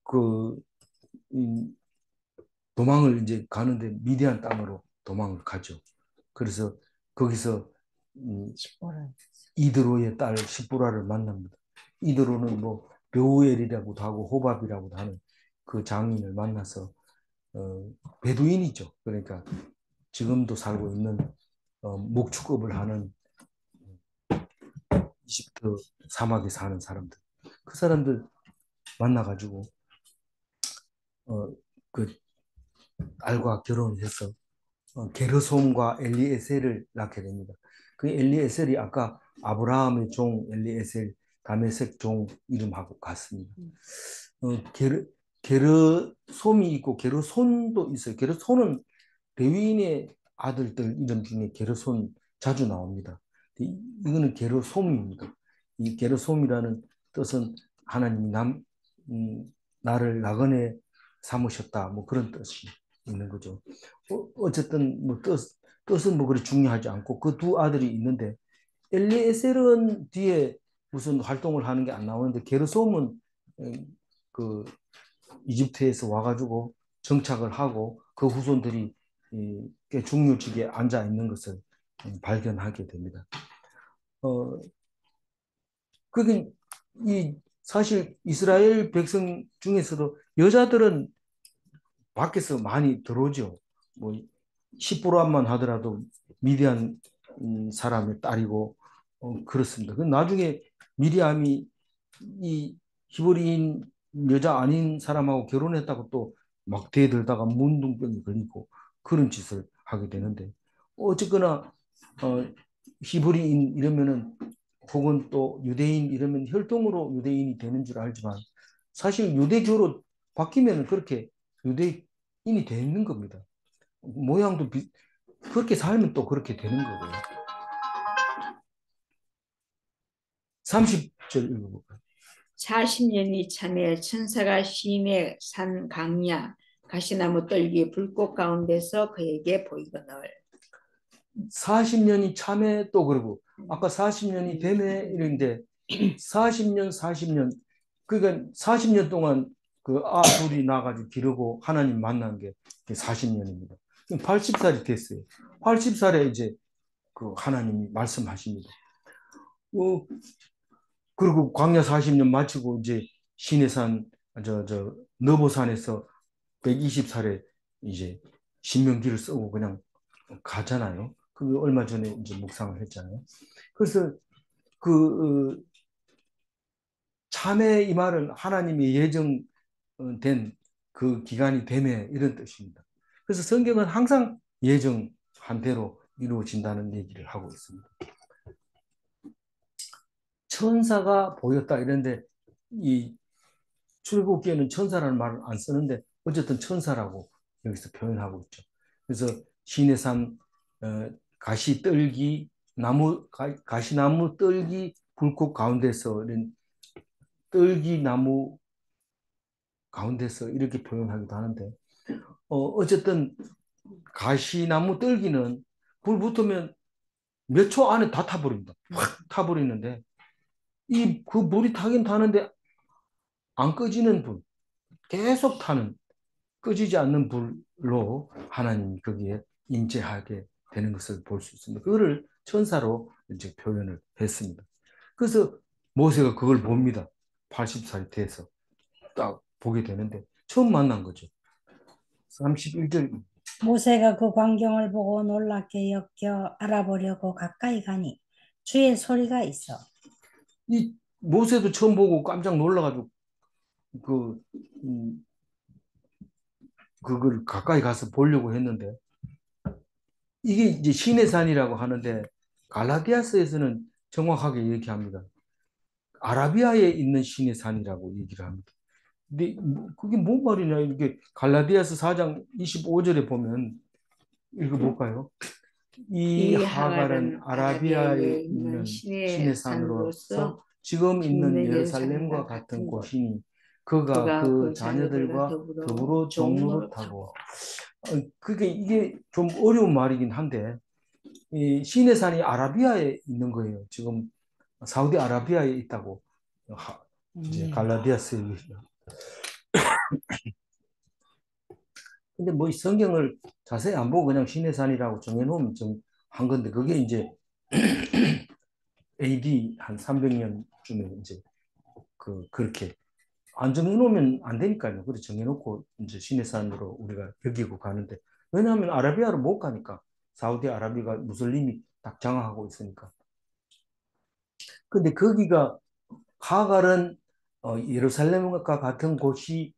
그, 도망을 이제 가는데 미디안 땅으로 도망을 가죠. 그래서 거기서 이드로의 딸 시보라를 만납니다. 이드로는 뭐 르우엘이라고도 하고 호밥이라고도 하는 그 장인을 만나서 베두인이죠. 그러니까 지금도 살고 있는 목축업을 하는 이집트 사막에 사는 사람들. 그 사람들 만나가지고 그 딸과 결혼해서 게르솜과 엘리에셀을 낳게 됩니다. 그 엘리에셀이 아까 아브라함의 종 엘리에셀, 다메섹 종 이름하고 같습니다. 게르솜이 있고 게르손도 있어요. 게르손은 레위인의 아들들 이름 중에 게르손 자주 나옵니다. 이거는 게르솜입니다. 이 게르솜이라는 뜻은 하나님이 나를 나그네 삼으셨다. 뭐 그런 뜻이 있는 거죠. 어쨌든 뭐 뜻은 뭐 그리 중요하지 않고 그 두 아들이 있는데 엘리에셀은 뒤에 무슨 활동을 하는 게 안 나오는데 게르솜은 그 이집트에서 와가지고 정착을 하고 그 후손들이 꽤 중요직에 앉아 있는 것을 발견하게 됩니다. 그게 이 사실 이스라엘 백성 중에서도 여자들은 밖에서 많이 들어오죠. 뭐 시보람만 하더라도 미디안 사람의 딸이고 그렇습니다. 그 나중에 미리암이 이 히브리인 여자 아닌 사람하고 결혼했다고 또 막 대들다가 문둥병이 걸리고 그런 짓을 하게 되는데 어쨌거나 히브리인 이러면은 혹은 또 유대인 이러면 혈통으로 유대인이 되는 줄 알지만 사실 유대교로 바뀌면 그렇게 유대인이 되는 겁니다. 모양도 그렇게 살면 또 그렇게 되는 거고요. 30절 읽어볼까요? 40년이 참에 천사가 시내 산 강야 가시나무 떨기 불꽃 가운데서 그에게 보이거늘 40년이 참에 또 그러고 아까 40년이 되매 이런데 40년 그러니까 40년 동안 그 둘이 나가지고 기르고 하나님 만난 게 40년입니다. 80살이 됐어요. 80살에 이제 그 하나님이 말씀하십니다. 그리고 광야 40년 마치고 이제 시내산 너보산에서 120살에 이제 신명기를 쓰고 그냥 가잖아요. 그 얼마 전에 이제 묵상을 했잖아요. 그래서 그 참회 이 말은 하나님이 예정된 그 기간이 되매 이런 뜻입니다. 그래서 성경은 항상 예정한 대로 이루어진다는 얘기를 하고 있습니다. 천사가 보였다 이런데 이 출애굽기에는 천사라는 말을 안 쓰는데 어쨌든 천사라고 여기서 표현하고 있죠. 그래서 시내산 가시나무 떨기 불꽃 가운데서 이런 떨기나무 가운데서 이렇게 표현하기도 하는데 어쨌든 가시나무 떨기는 불 붙으면 몇 초 안에 다 타버립니다. 확 타버리는데 그 불이 타긴 타는데 안 꺼지는 불, 계속 타는 꺼지지 않는 불로 하나님이 거기에 임재하게 되는 것을 볼 수 있습니다. 그거를 천사로 이제 표현을 했습니다. 그래서 모세가 그걸 봅니다. 80살이 돼서 딱 보게 되는데 처음 만난 거죠. 31절. 모세가 그 광경을 보고 놀랍게 여겨 알아보려고 가까이 가니 주의 소리가 있어. 이 모세도 처음 보고 깜짝 놀라가지고 그 그걸 가까이 가서 보려고 했는데 이게 이제 시내 산이라고 하는데 갈라디아서에서는 정확하게 얘기합니다. 아라비아에 있는 시내 산이라고 얘기를 합니다. 근데 그게 뭔 말이냐? 이게 갈라디아서 4장 25절에 보면 읽어볼까요? 이 이 하갈은 하갈은 아라비아에 아라비아에 있는 있는 신의 신의 산으로서 산으로서 지금 있는 있는 예루살렘과 예루살렘과 같은 같은 곳. 곳이니 그가 그가 그 그 자녀들과 자녀들과 더불어 종로로 종로로 타고. 타고. 그게 이게 좀 어려운 말이긴 한데 이 신의 산이 아라비아에 있는 거예요. 지금 사우디아라비아에 있다고 이제 갈라디아서에. 근데 뭐 이 성경을 자세히 안 보고 그냥 신의 산이라고 정해놓으면 한 건데 그게 이제 AD 한 300년쯤에 이제 그렇게 안 정해놓으면 안 되니까요. 그래 정해놓고 이제 신의 산으로 우리가 여기고 가는데 왜냐하면 아라비아로 못 가니까 사우디아라비아가 무슬림이 딱 장악하고 있으니까. 근데 거기가 하갈은 예루살렘과 같은 곳이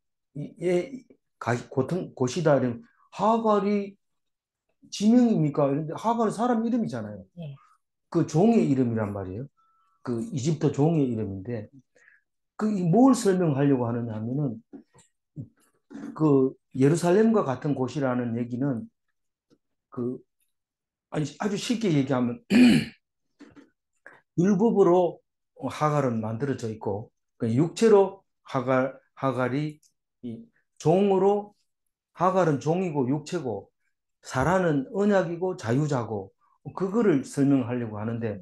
곳이다. 이러면 하갈이 지명입니까? 그런데 하갈은 사람 이름이잖아요. 예. 그 종의 이름이란 말이에요. 그 이집트 종의 이름인데 그 뭘 설명하려고 하느냐 하면은 그 예루살렘과 같은 곳이라는 얘기는 그 아니 아주 쉽게 얘기하면 율법으로 하갈은 만들어져 있고 그 육체로 하갈이 이 종으로 하갈은 종이고 육체고 사라는 언약이고 자유자고 그거를 설명하려고 하는데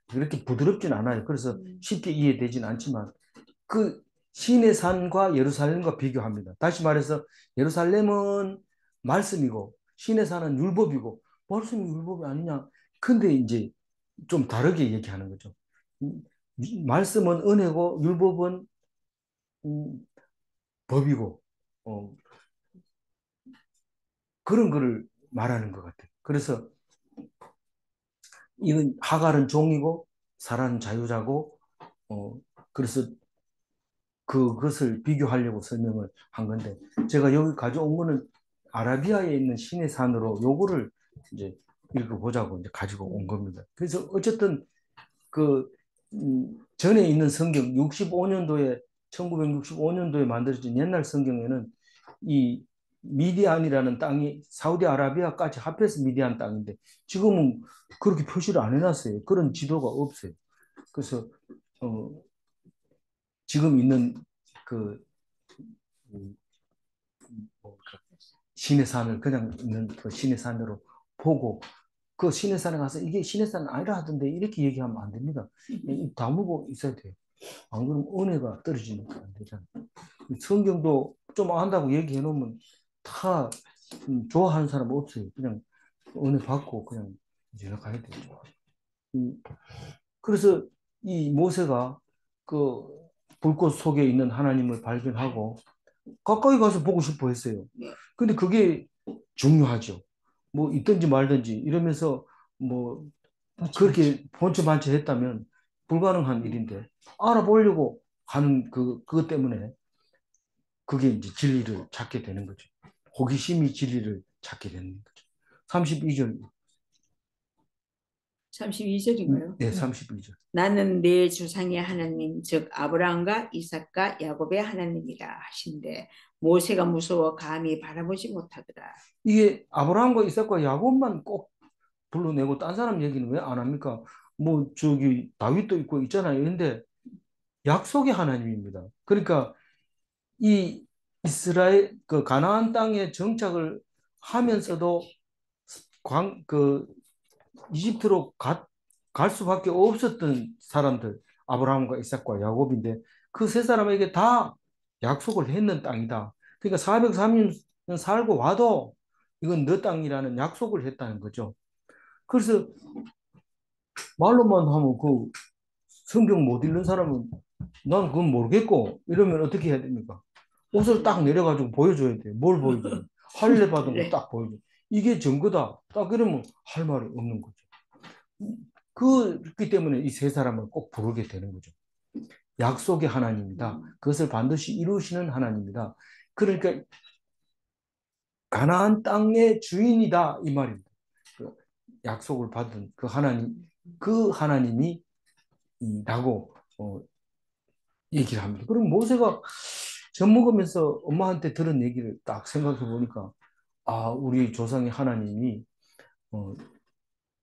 그렇게 부드럽진 않아요. 그래서 쉽게 이해되진 않지만 그 시내 산과 예루살렘과 비교합니다. 다시 말해서 예루살렘은 말씀이고 시내 산은 율법이고 말씀이 율법이 아니냐. 근데 이제 좀 다르게 얘기하는 거죠. 말씀은 은혜고 율법은 법이고 어, 그런 거를 말하는 것 같아요. 그래서 이건 하갈은 종이고 사라는 자유자고 그래서 그것을 비교하려고 설명을 한 건데 제가 여기 가져온 거는 아라비아에 있는 시내 산으로 요거를 이제 읽어보자고 이제 가지고 온 겁니다. 그래서 어쨌든 그 전에 있는 성경 65년도에 1965년도에 만들어진 옛날 성경에는 이 미디안이라는 땅이 사우디아라비아까지 합해서 미디안 땅인데 지금은 그렇게 표시를 안 해놨어요. 그런 지도가 없어요. 그래서 어, 지금 있는 그 신의 산을 그냥 있는 그 신의 산으로 보고 그 신의 산에 가서 이게 신의 산은 아니라 하던데 이렇게 얘기하면 안 됩니다. 다무고 있어야 돼요. 안 그러면 은혜가 떨어지니까 안 되잖아요. 성경도 좀 안다고 얘기해 놓으면 다 좋아하는 사람 없어요. 그냥 은혜 받고 그냥 이제 가야 되죠. 그래서 이 모세가 그 불꽃 속에 있는 하나님을 발견하고 가까이 가서 보고 싶어 했어요. 근데 그게 중요하죠. 뭐 있든지 말든지 이러면서 뭐 그렇게 본체반체 했다면 불가능한 일인데 알아보려고 하는 그것 때문에 그게 이제 진리를 찾게 되는 거죠. 호기심이 진리를 찾게 되는 거죠. 32절. 32절인가요? 네, 32절. 나는 내 조상의 하나님 즉 아브라함과 이삭과 야곱의 하나님이라 하신대 모세가 무서워 감히 바라보지 못하더라. 이게 아브라함과 이삭과 야곱만 꼭 불러내고 딴 사람 얘기는 왜 안 합니까? 뭐 저기 다윗도 있고 있잖아요. 근데 약속의 하나님입니다. 그러니까 이 이스라엘 그 가나안 땅에 정착을 하면서도 그 이집트로 갈 수밖에 없었던 사람들, 아브라함과 이삭과 야곱인데 그 세 사람에게 다 약속을 했는 땅이다. 그러니까 430년 살고 와도 이건 너 땅이라는 약속을 했다는 거죠. 그래서 말로만 하면 그 성경 못 읽는 사람은 난 그건 모르겠고 이러면 어떻게 해야 됩니까? 옷을 딱 내려가지고 보여줘야 돼. 뭘 보여줘요? 할례 받은 거 네. 딱 보여줘. 이게 증거다. 딱 그러면 할 말이 없는 거죠. 그렇기 때문에 이 세 사람을 꼭 부르게 되는 거죠. 약속의 하나님이다. 그것을 반드시 이루시는 하나님이다. 그러니까 가나안 땅의 주인이다 이 말입니다. 그 약속을 받은 그 하나님이 라고 얘기를 합니다. 그럼 모세가 젖 먹으면서 엄마한테 들은 얘기를 딱 생각해 보니까 아, 우리 조상의 하나님이 어,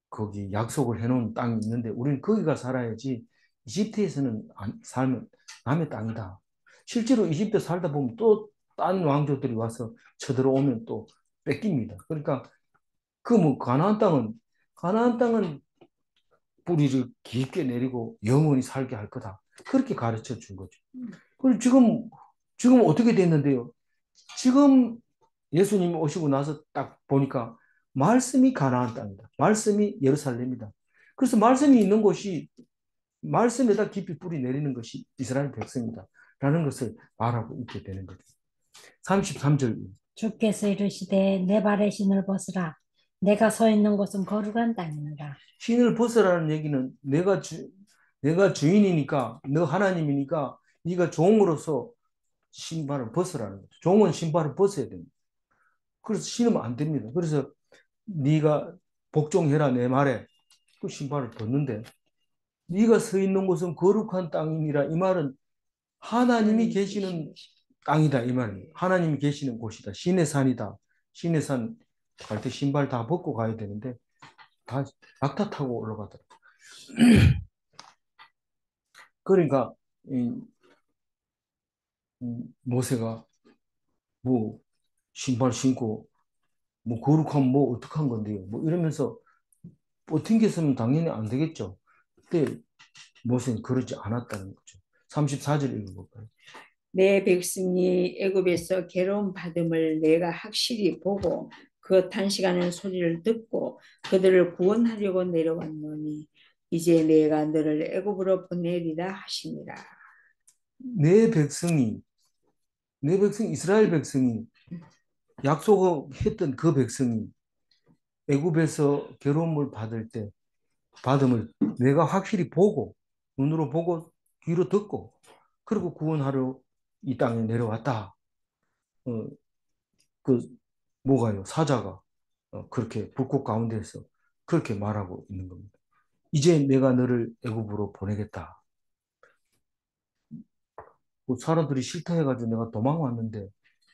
거기 약속을 해놓은 땅이 있는데 우리는 거기가 살아야지 이집트에서는 살면 남의 땅이다. 실제로 이집트 살다 보면 또 딴 왕조들이 와서 쳐들어오면 또 뺏깁니다. 그러니까 그 뭐 가나안 땅은 뿌리를 깊게 내리고 영원히 살게 할 거다. 그렇게 가르쳐 준 거죠. 그리고 지금 어떻게 됐는데요? 지금 예수님이 오시고 나서 딱 보니까 말씀이 가나안 땅이다. 말씀이 예루살렘이다. 그래서 말씀이 있는 곳이 말씀에다 깊이 뿌리 내리는 것이 이스라엘 백성이다. 라는 것을 말하고 있게 되는 거죠. 33절. 주께서 이르시되 내 발에 신을 벗으라. 내가 서 있는 곳은 거룩한 땅이니라. 신을 벗으라는 얘기는 내가 주인이니까 너 하나님이니까 네가 종으로서 신발을 벗으라는 거죠. 종은 신발을 벗어야 됩니다. 그래서 신으면 안 됩니다. 그래서 네가 복종해라 내 말에 그 신발을 벗는데 네가 서 있는 곳은 거룩한 땅이니라 이 말은 하나님이 계시는 땅이다 이 말입니다. 하나님이 계시는 곳이다. 신의 산이다. 신의 산 갈 때 신발 다 벗고 가야 되는데 다 낙타 타고 올라가더라고요. 그러니까 모세가 뭐 신발 신고 뭐 거룩하면 뭐 어떡한 건데요. 뭐 이러면서 튕겼으면 당연히 안 되겠죠. 그때 모세는 그러지 않았다는 거죠. 34절 읽어볼까요? 내 백성이 애굽에서 괴로움 받음을 내가 확실히 보고 그 탄식하는 소리를 듣고 그들을 구원하려고 내려왔노니 이제 내가 너를 애굽으로 보내리라 하시니라. 내 백성이, 내 백성, 이스라엘 백성이 약속했던 그 백성이 애굽에서 괴로움을 받음을 내가 확실히 보고, 눈으로 보고, 귀로 듣고, 그리고 구원하러 이 땅에 내려왔다. 어, 그, 뭐가요? 사자가 그렇게 불꽃 가운데서 그렇게 말하고 있는 겁니다. 이제 내가 너를 애굽으로 보내겠다. 그 사람들이 싫다 해가지고 내가 도망왔는데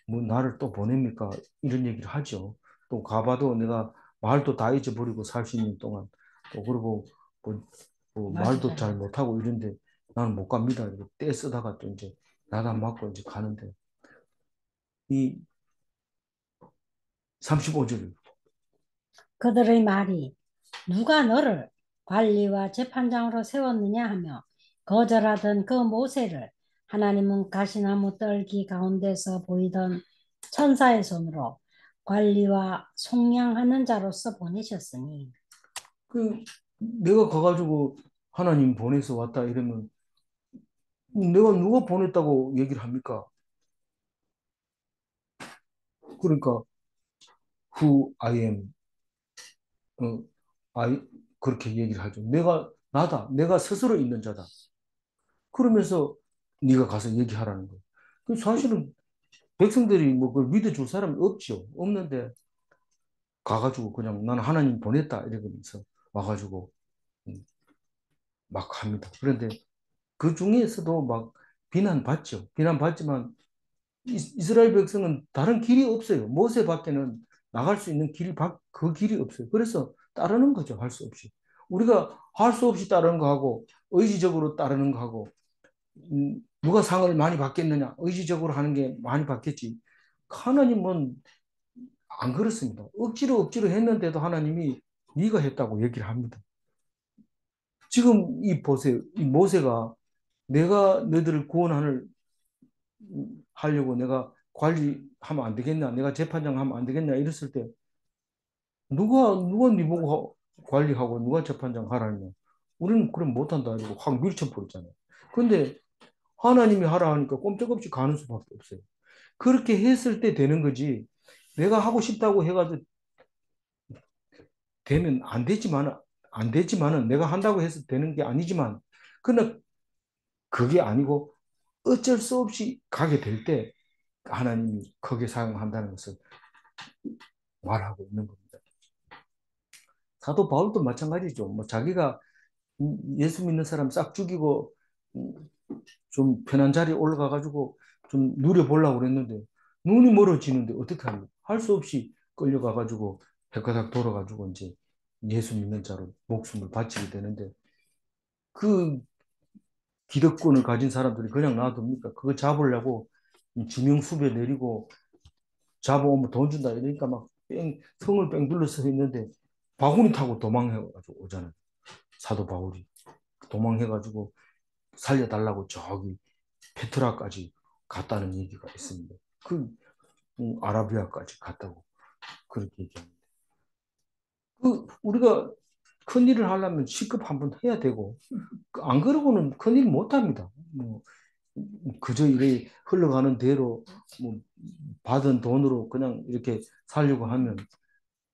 뭐 나를 또 보냅니까? 이런 얘기를 하죠. 또 가봐도 내가 말도 다 잊어버리고 살 수 있는 동안 또 그리고 뭐, 말도 잘 못하고 이런데 나는 못 갑니다. 이렇게 떼 쓰다가 또 이제 나가 맞고 이제 가는데 이 35절 그들의 말이 누가 너를 관리와 재판장으로 세웠느냐 하며 거절하던 그 모세를 하나님은 가시나무 떨기 가운데서 보이던 천사의 손으로 관리와 속량하는 자로서 보내셨으니 그 내가 가가지고 하나님 보내서 왔다 이러면 내가 누가 보냈다고 얘기를 합니까? 그러니까 who I am 어, I 그렇게 얘기를 하죠. 나다. 내가 스스로 있는 자다. 그러면서 네가 가서 얘기하라는 거예요. 사실은 백성들이 뭐 그걸 믿어줄 사람이 없죠. 없는데 가가지고 그냥 나는 하나님 보냈다 이러면서 와가지고 음, 막 합니다. 그런데 그 중에서도 막 비난받죠. 비난받지만 이스라엘 백성은 다른 길이 없어요. 모세밖에는 나갈 수 있는 그 길이 없어요. 그래서 따르는 거죠. 할 수 없이. 우리가 할 수 없이 따르는 거하고 의지적으로 따르는 거하고 누가 상을 많이 받겠느냐? 의지적으로 하는 게 많이 받겠지. 하나님은 안 그렇습니다. 억지로 했는데도 하나님이 네가 했다고 얘기를 합니다. 지금 이 보세요. 이 모세가 내가 너희들을 구원하려고 내가 관리하면 안 되겠냐? 내가 재판장 하면 안 되겠냐? 이랬을 때 누가 네 보고 관리하고 누가 재판장 하라냐? 우리는 그럼 못한다. 이러고 확 밀쳐버렸잖아요. 근데 하나님이 하라 하니까 꼼짝없이 가는 수밖에 없어요. 그렇게 했을 때 되는 거지. 내가 하고 싶다고 해가지고 되면 안 되지만은 내가 한다고 해서 되는 게 아니지만, 그러나 그게 아니고 어쩔 수 없이 가게 될 때 하나님이 크게 사용한다는 것을 말하고 있는 겁니다. 사도 바울도 마찬가지죠. 뭐 자기가 예수 믿는 사람 싹 죽이고 좀 편한 자리에 올라가가지고 좀 누려보려고 그랬는데 눈이 멀어지는데 어떻게 합니까? 할 수 없이 끌려가가지고 백화닥 돌아가지고 이제 예수 믿는 자로 목숨을 바치게 되는데, 그 기득권을 가진 사람들이 그냥 놔둡니까? 그거 잡으려고 지명수배 내리고 잡아오면 돈 준다 이러니까 막 성을 뺑 둘러서 있는데 바구니 타고 도망해가지고 오잖아요. 사도 바울이 도망해가지고 살려달라고 저기 페트라까지 갔다는 얘기가 있습니다. 아라비아까지 갔다고 그렇게 얘기합니다. 우리가 큰 일을 하려면 시급 한번 해야 되고, 안 그러고는 큰 일 못 합니다. 뭐 그저 이래 흘러가는 대로 뭐 받은 돈으로 그냥 이렇게 살려고 하면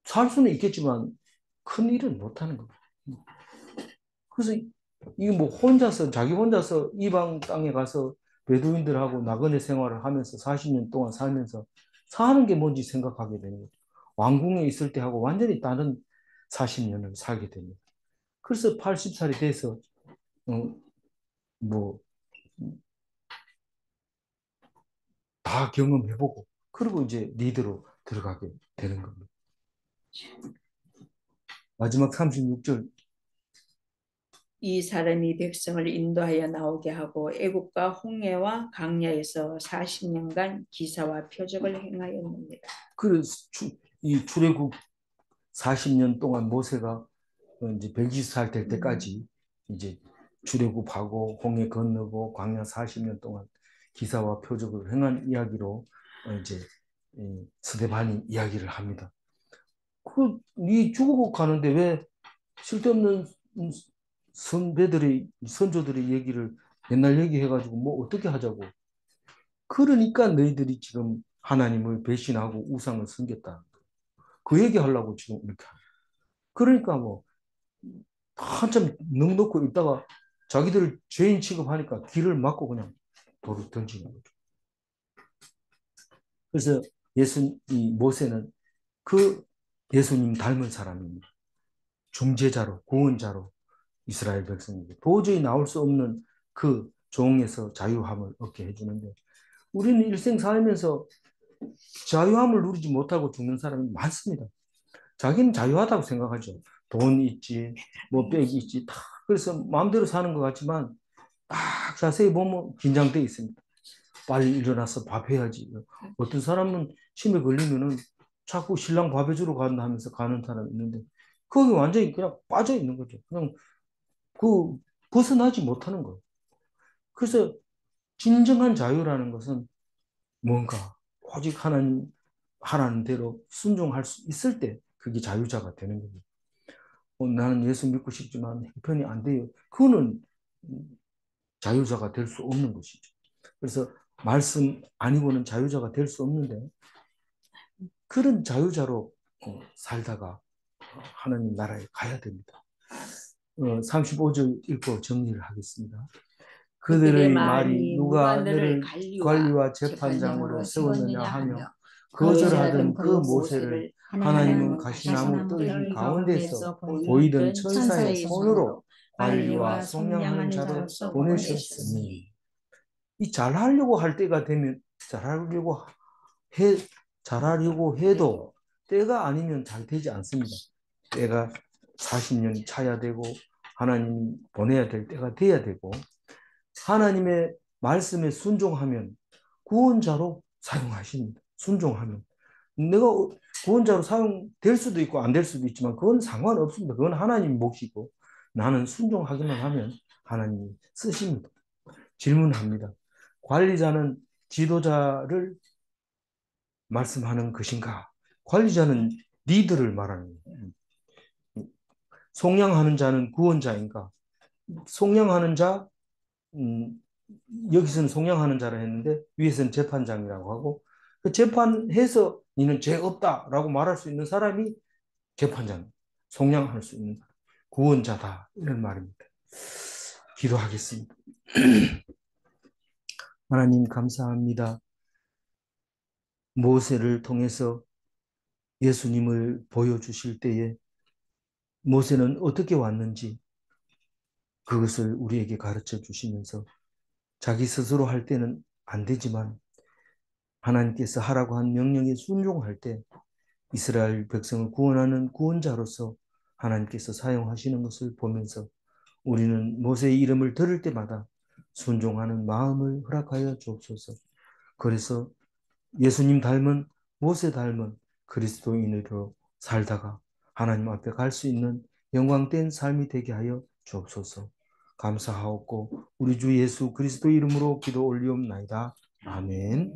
살 수는 있겠지만 큰 일은 못 하는 겁니다. 그래서 이게 뭐 자기 혼자서 이방 땅에 가서 베두인들하고 나그네 생활을 하면서 40년 동안 살면서 사는 게 뭔지 생각하게 되는 거죠. 왕궁에 있을 때 하고 완전히 다른 40년을 살게 됩니다. 그래서 80살이 돼서 뭐 다 경험해보고 그리고 이제 리더로 들어가게 되는 겁니다. 마지막 36절. 이 사람이 백성을 인도하여 나오게 하고 애국과 홍해와 강야에서 40년간 기사와 표적을 행하였느니라. 그래서 이 출애굽 40년 동안 모세가 이제 120살 될 때까지 이제 출애굽하고 홍해 건너고 광야 40년 동안 기사와 표적을 행한 이야기로 이제 스데반이 이야기를 합니다. 네 죽어고 가는데 왜 쓸데없는 선조들의 얘기를 옛날 얘기해가지고 뭐 어떻게 하자고. 그러니까 너희들이 지금 하나님을 배신하고 우상을 섬겼다. 그 얘기하려고 지금 이렇게 하는. 그러니까 뭐 한참 넋놓고 있다가 자기들을 죄인 취급하니까 길을 막고 그냥 돌을 던지는 거죠. 그래서 이 모세는 그 예수님 닮은 사람입니다. 중재자로, 구원자로 이스라엘 백성에게 도저히 나올 수 없는 그 종에서 자유함을 얻게 해주는데, 우리는 일생 살면서 자유함을 누리지 못하고 죽는 사람이 많습니다. 자기는 자유하다고 생각하죠. 돈 있지, 뭐 빽이 있지, 다 그래서 마음대로 사는 것 같지만 딱 자세히 보면 긴장돼 있습니다. 빨리 일어나서 밥 해야지. 어떤 사람은 치매 걸리면은 자꾸 신랑 밥 해주러 간다 하면서 가는 사람이 있는데 거기 완전히 그냥 빠져 있는 거죠. 그냥 그 벗어나지 못하는 거예요. 그래서 진정한 자유라는 것은 뭔가 오직 하나님 하라는 대로 순종할 수 있을 때 그게 자유자가 되는 거죠. 나는 예수 믿고 싶지만 형편이 안 돼요. 그거는 자유자가 될 수 없는 것이죠. 그래서 말씀 아니고는 자유자가 될 수 없는데, 그런 자유자로 살다가 하나님 나라에 가야 됩니다. 35절 읽고 정리를 하겠습니다. 그들의 말이 누가 너를 관리와 재판장으로 세웠느냐 하며 거절하던 그 모세를 하나님은 가시나무 뜰 가운데서 보이던 천사의 손으로 관리와 속량하는 자로 보내셨으니, 이 잘하려고 할 때가 되면 잘하려고 해도 때가 아니면 잘 되지 않습니다. 때가 40년이 차야 되고 하나님 보내야 될 때가 돼야 되고, 하나님의 말씀에 순종하면 구원자로 사용하십니다. 순종하면 내가 구원자로 사용될 수도 있고 안 될 수도 있지만 그건 상관없습니다. 그건 하나님 몫이고 나는 순종하기만 하면 하나님이 쓰십니다. 질문합니다. 관리자는 지도자를 말씀하는 것인가? 관리자는 리더를 말하는 거예요. 속량하는 자는 구원자인가? 속량하는 자, 여기서는 속량하는 자라 했는데 위에서는 재판장이라고 하고, 그 재판해서 너는 죄 없다라고 말할 수 있는 사람이 재판장, 속량할 수 있는 구원자다, 이런 말입니다. 기도하겠습니다. 하나님 감사합니다. 모세를 통해서 예수님을 보여주실 때에 모세는 어떻게 왔는지 그것을 우리에게 가르쳐 주시면서 자기 스스로 할 때는 안 되지만 하나님께서 하라고 한 명령에 순종할 때 이스라엘 백성을 구원하는 구원자로서 하나님께서 사용하시는 것을 보면서 우리는 모세의 이름을 들을 때마다 순종하는 마음을 허락하여 주옵소서. 그래서 예수님 닮은, 모세 닮은 그리스도인으로 살다가 하나님 앞에 갈 수 있는 영광된 삶이 되게 하여 주옵소서. 감사하옵고 우리 주 예수 그리스도 이름으로 기도 올리옵나이다. 아멘.